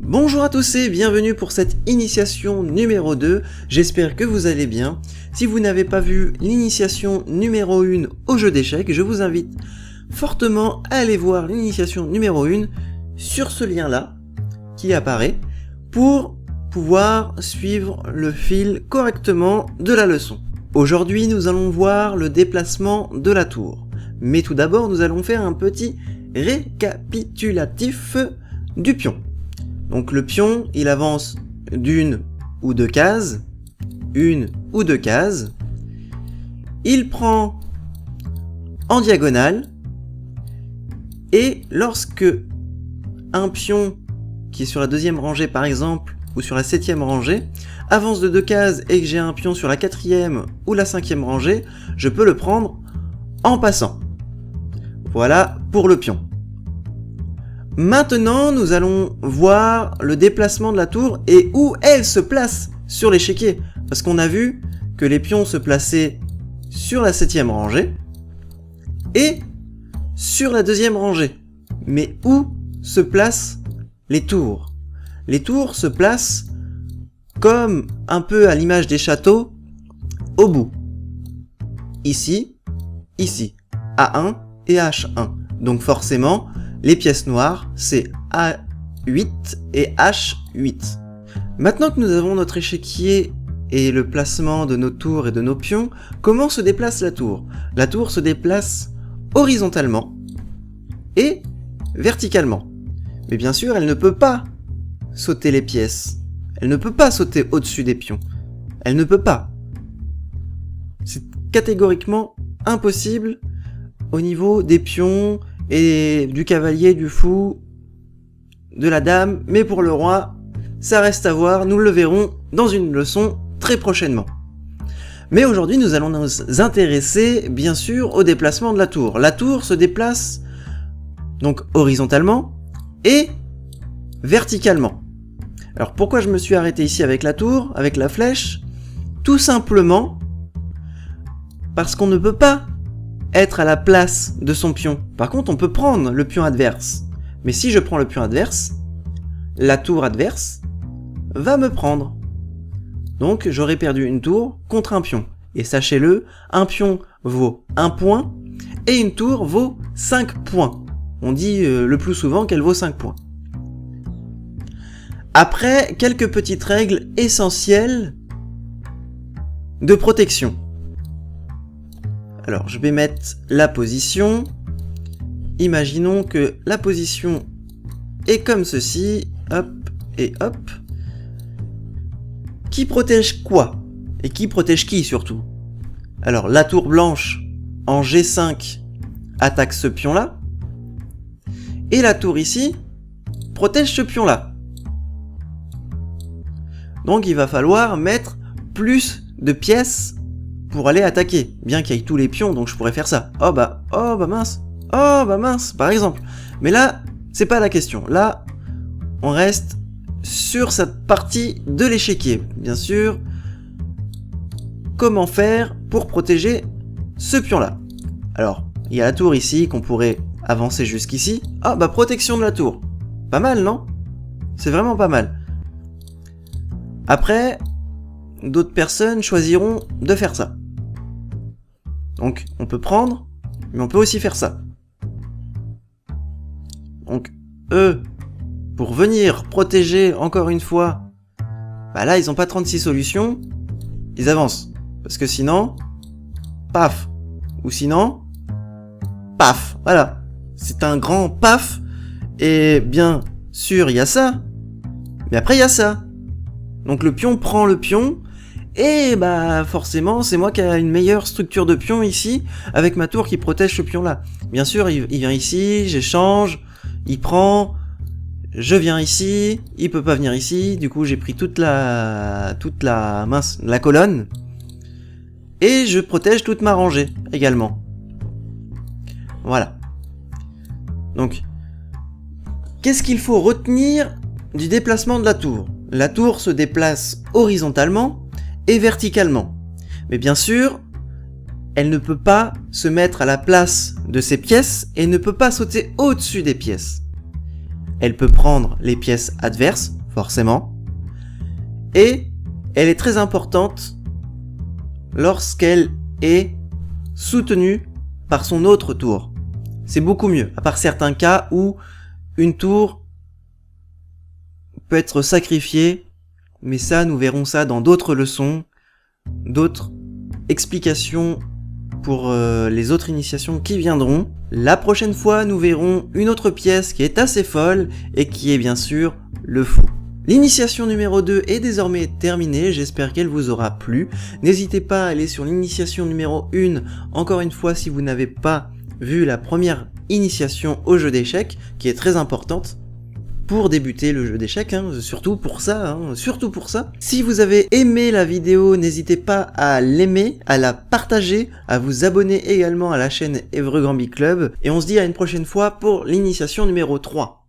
Bonjour à tous et bienvenue pour cette initiation numéro 2, j'espère que vous allez bien. Si vous n'avez pas vu l'initiation numéro 1 au jeu d'échecs, je vous invite fortement à aller voir l'initiation numéro 1 sur ce lien là qui apparaît pour pouvoir suivre le fil correctement de la leçon. Aujourd'hui nous allons voir le déplacement de la tour, mais tout d'abord nous allons faire un petit récapitulatif du pion. Donc le pion, il avance d'une ou deux cases, une ou deux cases. Il prend en diagonale. Et lorsque un pion qui est sur la deuxième rangée par exemple, ou sur la septième rangée, avance de deux cases et que j'ai un pion sur la quatrième ou la cinquième rangée, je peux le prendre en passant. Voilà pour le pion. Maintenant, nous allons voir le déplacement de la tour et où elle se place sur l'échiquier. Parce qu'on a vu que les pions se plaçaient sur la septième rangée et sur la deuxième rangée. Mais où se placent les tours? Les tours se placent comme un peu à l'image des châteaux, au bout. Ici, ici, A1 et H1. Donc forcément, les pièces noires, c'est A8 et H8. Maintenant que nous avons notre échiquier et le placement de nos tours et de nos pions, comment se déplace la tour? La tour se déplace horizontalement et verticalement. Mais bien sûr, elle ne peut pas sauter les pièces. Elle ne peut pas sauter au-dessus des pions. Elle ne peut pas. C'est catégoriquement impossible au niveau des pions et du cavalier, du fou, de la dame, mais pour le roi, ça reste à voir, nous le verrons dans une leçon très prochainement. Mais aujourd'hui, nous allons nous intéresser, bien sûr, au déplacement de la tour. La tour se déplace donc horizontalement et verticalement. Alors pourquoi je me suis arrêté ici avec la tour, avec la flèche? Tout simplement parce qu'on ne peut pas être à la place de son pion. Par contre, on peut prendre le pion adverse. Mais si je prends le pion adverse, la tour adverse va me prendre. Donc, j'aurais perdu une tour contre un pion. Et sachez-le, un pion vaut 1 point et une tour vaut 5 points. On dit le plus souvent qu'elle vaut 5 points. Après, quelques petites règles essentielles de protection. Alors, je vais mettre la position. Imaginons que la position est comme ceci. Hop et hop. Qui protège quoi? Et qui protège qui surtout? Alors, la tour blanche en G5 attaque ce pion-là. Et la tour ici protège ce pion-là. Donc, il va falloir mettre plus de pièces pour aller attaquer, bien qu'il y ait tous les pions, donc je pourrais faire ça. Oh bah mince, par exemple. Mais là, c'est pas la question. Là, on reste sur cette partie de l'échiquier. Bien sûr, comment faire pour protéger ce pion-là? Alors, il y a la tour ici, qu'on pourrait avancer jusqu'ici. Ah bah, protection de la tour. Pas mal, non? C'est vraiment pas mal. Après, d'autres personnes choisiront de faire ça. Donc, on peut prendre, mais on peut aussi faire ça. Donc, eux, pour venir protéger encore une fois, bah là, ils n'ont pas 36 solutions, ils avancent. Parce que sinon, paf. Ou sinon, paf. Voilà. C'est un grand paf. Et bien sûr, il y a ça. Mais après, il y a ça. Donc, le pion prend le pion. Et bah forcément c'est moi qui ai une meilleure structure de pion ici avec ma tour qui protège ce pion là. Bien sûr il vient ici, j'échange, il prend, je viens ici, il peut pas venir ici, du coup j'ai pris toute la colonne et je protège toute ma rangée également. Voilà. Donc qu'est-ce qu'il faut retenir du déplacement de la tour? La tour se déplace horizontalement et verticalement. Mais bien sûr, elle ne peut pas se mettre à la place de ces pièces et ne peut pas sauter au-dessus des pièces. elle peut prendre les pièces adverses, forcément. Et elle est très importante lorsqu'elle est soutenue par son autre tour. C'est beaucoup mieux, à part certains cas où une tour peut être sacrifiée, mais ça, nous verrons ça dans d'autres leçons, d'autres explications pour les autres initiations qui viendront. La prochaine fois, nous verrons une autre pièce qui est assez folle et qui est bien sûr le fou. L'initiation numéro 2 est désormais terminée, j'espère qu'elle vous aura plu. N'hésitez pas à aller sur l'initiation numéro 1, encore une fois si vous n'avez pas vu la première initiation au jeu d'échecs, qui est très importante pour débuter le jeu d'échecs, surtout pour ça, surtout pour ça. Si vous avez aimé la vidéo, n'hésitez pas à l'aimer, à la partager, à vous abonner également à la chaîne Évreux Gambit Club, et on se dit à une prochaine fois pour l'initiation numéro 3.